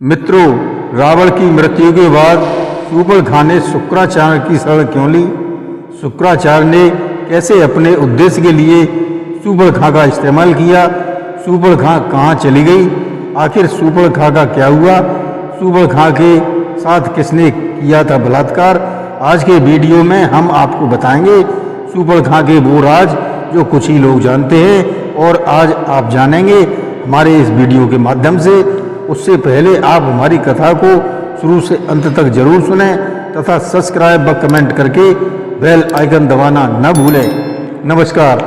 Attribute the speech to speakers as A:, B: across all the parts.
A: मित्रों, रावण की मृत्यु के बाद शूर्पणखा ने शुक्राचार्य की शरण क्यों ली? शुक्राचार्य ने कैसे अपने उद्देश्य के लिए शूर्पणखा का इस्तेमाल किया? शूर्पणखा कहाँ चली गई? आखिर शूर्पणखा का क्या हुआ? शूर्पणखा के साथ किसने किया था बलात्कार? आज के वीडियो में हम आपको बताएंगे शूर्पणखा के वो राज जो कुछ ही लोग जानते हैं, और आज आप जानेंगे हमारे इस वीडियो के माध्यम से। उससे पहले आप हमारी कथा को शुरू से अंत तक जरूर सुनें तथा सब्सक्राइब व कमेंट करके बेल आइकन दबाना न भूलें। नमस्कार,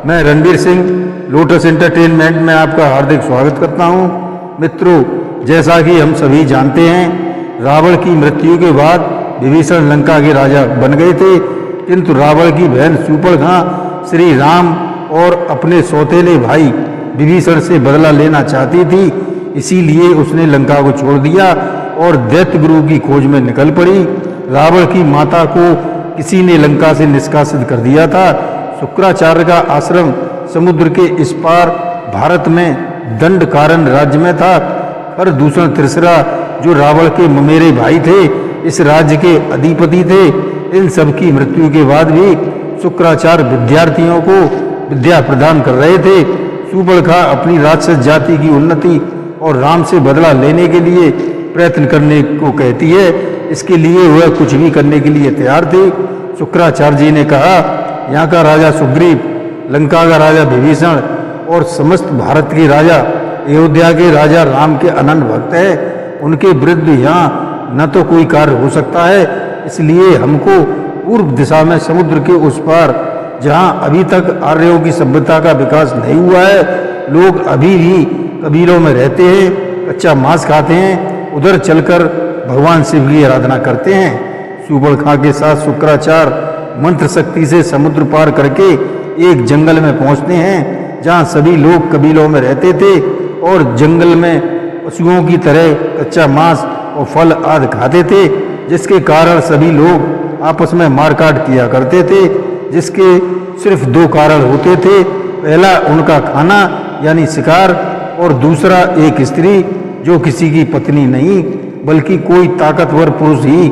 A: मैं रणवीर सिंह लोटस एंटरटेनमेंट में आपका हार्दिक स्वागत करता हूं। मित्रों, जैसा कि हम सभी जानते हैं, रावण की मृत्यु के बाद विभीषण लंका के राजा बन गए थे, किंतु रावण की बहन शूर्पणखा श्री राम और अपने सौतेले भाई विभीषण से बदला लेना चाहती थी। इसीलिए उसने लंका को छोड़ दिया और दैत्य गुरु की खोज में निकल पड़ी। रावण की माता को किसी ने लंका से निष्कासित कर दिया था। शुक्राचार्य का आश्रम समुद्र के इस पार भारत में दंडकारण्य राज्य में था। खरदूषण तीसरा जो रावण के ममेरे भाई थे, इस राज्य के अधिपति थे। इन सब की मृत्यु के बाद भी शुक्राचार्य विद्यार्थियों को विद्या प्रदान कर रहे थे। शूर्पणखा अपनी राक्षस जाति की उन्नति और राम से बदला लेने के लिए प्रयत्न करने को कहती है। इसके लिए वह कुछ भी करने के लिए तैयार थे। शुक्राचार्य जी ने कहा, यहाँ का राजा सुग्रीव, लंका का राजा विभीषण और समस्त भारत के राजा, अयोध्या के राजा राम के अनन्य भक्त हैं। उनके विरुद्ध यहाँ न तो कोई कार्य हो सकता है। इसलिए हमको पूर्व दिशा में समुद्र के उस पार, जहाँ अभी तक आर्यों की सभ्यता का विकास नहीं हुआ है, लोग अभी भी कबीलों में रहते हैं, कच्चा मांस खाते हैं, उधर चलकर भगवान शिव की आराधना करते हैं। शूर्पणखा के साथ शुक्राचार्य मंत्र शक्ति से समुद्र पार करके एक जंगल में पहुंचते हैं, जहां सभी लोग कबीलों में रहते थे और जंगल में पशुओं की तरह कच्चा मांस और फल आदि खाते थे, जिसके कारण सभी लोग आपस में मारकाट किया करते थे। जिसके सिर्फ दो कारण होते थे, पहला उनका खाना यानी शिकार, और दूसरा एक स्त्री जो किसी की पत्नी नहीं बल्कि कोई ताकतवर पुरुष ही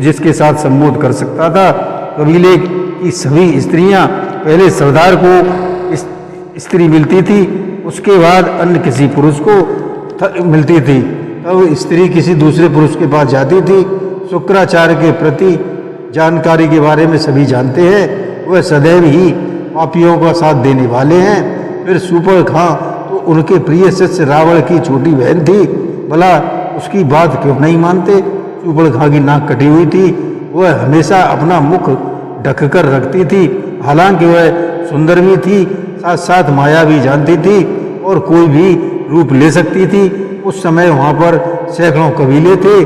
A: जिसके साथ संबोध कर सकता था। कबीले की सभी स्त्रियां पहले सरदार को स्त्री मिलती थी, उसके बाद अन्य किसी पुरुष को मिलती थी, तब स्त्री किसी दूसरे पुरुष के पास जाती थी। शुक्राचार्य के प्रति जानकारी के बारे में सभी जानते हैं, वह सदैव ही पापियों का साथ देने वाले हैं। फिर शूर्पणखा तो उनके प्रिय शिष्य रावण की छोटी बहन थी, भला उसकी बात क्यों नहीं मानते? शूर्पणखा की नाक कटी हुई थी, वह हमेशा अपना मुख ढककर रखती थी। हालांकि वह सुंदर भी थी, साथ साथ माया भी जानती थी और कोई भी रूप ले सकती थी। उस समय वहाँ पर सैकड़ों कबीले थे।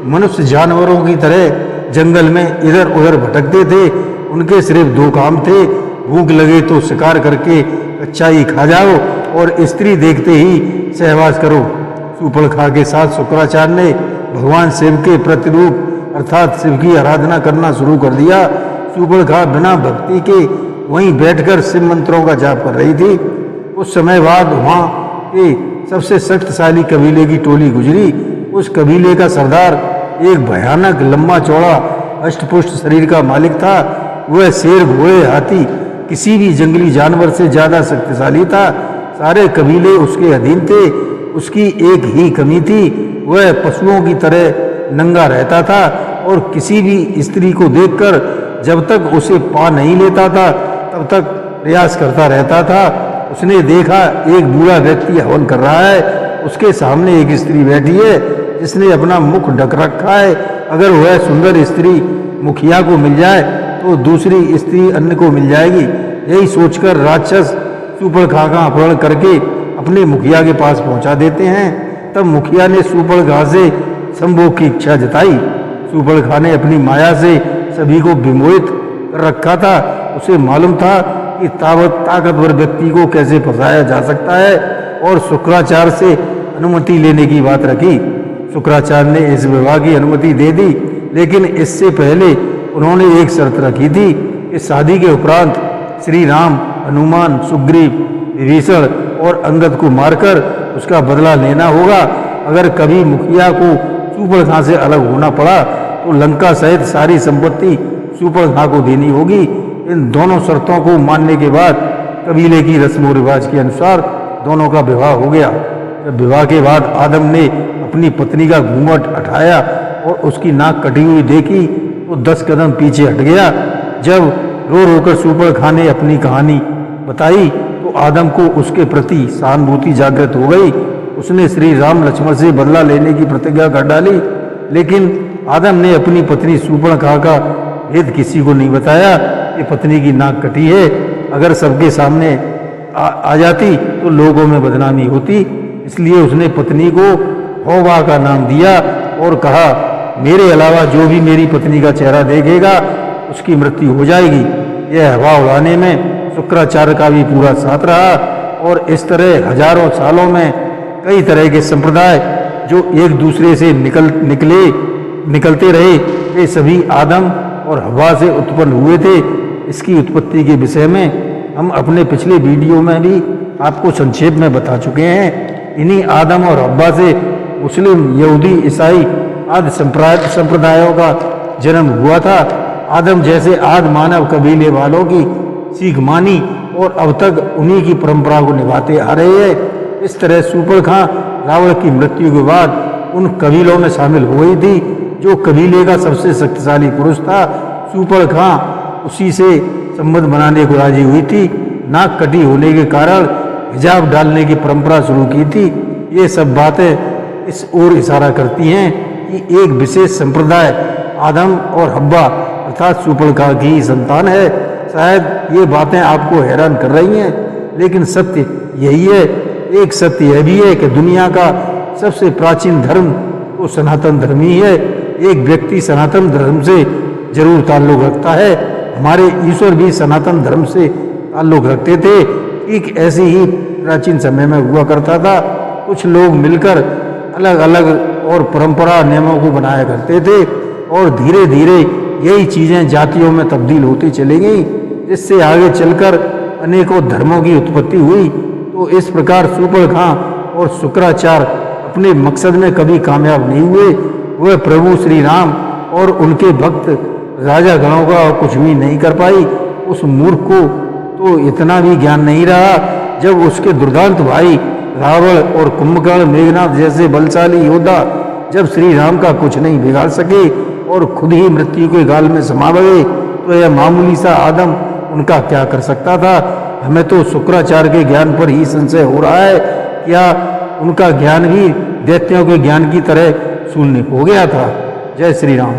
A: मनुष्य जानवरों की तरह जंगल में इधर उधर भटकते थे। उनके सिर्फ दो काम थे, भूख लगे तो शिकार करके कच्चा ही खा जाओ और स्त्री देखते ही सहवास करो। शूर्पणखा के साथ शुक्राचार्य ने भगवान शिव के प्रतिरूप अर्थात शिव की आराधना करना शुरू कर दिया। शूर्पणखा बिना भक्ति के वहीं बैठकर शिव मंत्रों का जाप कर रही थी। उस समय बाद वहाँ के सबसे शक्तिशाली कबीले की टोली गुजरी। उस कबीले का सरदार एक भयानक लंबा चौड़ा अष्टपुष्ट शरीर का मालिक था। वह शेर, घोड़े, हाथी, किसी भी जंगली जानवर से ज्यादा शक्तिशाली था। सारे कबीले उसके अधीन थे। उसकी एक ही कमी थी, वह पशुओं की तरह नंगा रहता था और किसी भी स्त्री को देखकर जब तक उसे पा नहीं लेता था तब तक प्रयास करता रहता था। उसने देखा एक बूढ़ा व्यक्ति हवन कर रहा है, उसके सामने एक स्त्री बैठी है जिसने अपना मुख ढक रखा है। अगर वह सुंदर स्त्री मुखिया को मिल जाए तो दूसरी स्त्री अन्य को मिल जाएगी। यही सोचकर राक्षस शूर्पणखा का अपहरण करके अपने मुखिया के पास पहुंचा देते हैं। तब मुखिया ने शूर्पणखा से संभोग की इच्छा जताई। शूर्पणखा ने अपनी माया से सभी को विमोहित कर रखा था। उसे मालूम था कि ताकतवर व्यक्ति को कैसे फंसाया जा सकता है और शुक्राचार्य से अनुमति लेने की बात रखी। शुक्राचार्य ने इस विवाह की अनुमति दे दी, लेकिन इससे पहले उन्होंने एक शर्त रखी थी कि शादी के उपरांत श्री राम, हनुमान, सुग्रीव, विभीषण और अंगद को मारकर उसका बदला लेना होगा। अगर कभी मुखिया को शूर्पणखा से अलग होना पड़ा तो लंका सहित सारी संपत्ति शूर्पणखा को देनी होगी। इन दोनों शर्तों को मानने के बाद कबीले की रस्म रिवाज के अनुसार दोनों का विवाह हो गया। जब विवाह के बाद आदम ने अपनी पत्नी का घूंघट हटाया और उसकी नाक कटी हुई देखी तो 10 कदम पीछे हट गया। जब रो रोकर शूर्पणखा ने अपनी कहानी बताई तो आदम को उसके प्रति सहानुभूति जागृत हो गई। उसने श्री राम लक्ष्मण से बदला लेने की प्रतिज्ञा कर डाली, लेकिन आदम ने अपनी पत्नी शूर्पणखा का भेद किसी को नहीं बताया कि पत्नी की नाक कटी है। अगर सबके सामने आ जाती तो लोगों में बदनामी होती, इसलिए उसने पत्नी को हौवा का नाम दिया और कहा, मेरे अलावा जो भी मेरी पत्नी का चेहरा देखेगा उसकी मृत्यु हो जाएगी। यह हवा उड़ाने में शुक्राचार्य का भी पूरा साथ रहा और इस तरह हजारों सालों में कई तरह के संप्रदाय जो एक दूसरे से निकलते रहे, वे सभी आदम और हवा से उत्पन्न हुए थे। इसकी उत्पत्ति के विषय में हम अपने पिछले वीडियो में भी आपको संक्षेप में बता चुके हैं। इन्हीं आदम और हव्वा से मुस्लिम, यहूदी, ईसाई आदि संप्रदायों का जन्म हुआ था। आदम जैसे आदि मानव कबीले वालों की सीख मानी और अब तक उन्हीं की परंपरा को निभाते आ रहे हैं। इस तरह शूर्पणखा रावण की मृत्यु के बाद उन कबीलों में शामिल हो गई थी। जो कबीले का सबसे शक्तिशाली पुरुष था, शूर्पणखा उसी से संबंध बनाने को राजी हुई थी। नाक कटी होने के कारण हिजाब डालने की परंपरा शुरू की थी। ये सब बातें इस ओर इशारा करती हैं कि एक विशेष संप्रदाय आदम और हव्वा अर्थात शूर्पणखा की ही संतान है। शायद ये बातें आपको हैरान कर रही हैं, लेकिन सत्य यही है। एक सत्य यह भी है कि दुनिया का सबसे प्राचीन धर्म तो सनातन धर्म ही है। एक व्यक्ति सनातन धर्म से जरूर ताल्लुक रखता है। हमारे ईश्वर भी सनातन धर्म से ताल्लुक रखते थे। ठीक ऐसे ही प्राचीन समय में हुआ करता था। कुछ लोग मिलकर अलग अलग और परंपरा नियमों को बनाया करते थे और धीरे धीरे यही चीज़ें जातियों में तब्दील होती चली गई, जिससे आगे चलकर अनेकों धर्मों की उत्पत्ति हुई। तो इस प्रकार शूर्पणखा और शुक्राचार्य अपने मकसद में कभी कामयाब नहीं हुए। वह प्रभु श्री राम और उनके भक्त राजा गणों का कुछ भी नहीं कर पाई। उस मूर्ख को तो इतना भी ज्ञान नहीं रहा। जब उसके दुर्दांत भाई रावण और कुंभकर्ण, मेघनाथ जैसे बलशाली योद्धा जब श्री राम का कुछ नहीं बिगाड़ सके और खुद ही मृत्यु के गाल में समा गए, तो यह मामूली सा आदम उनका क्या कर सकता था। हमें तो शुक्राचार्य के ज्ञान पर ही संशय हो रहा है। क्या उनका ज्ञान भी दैत्यों के ज्ञान की तरह शून्य हो गया था? जय श्री राम।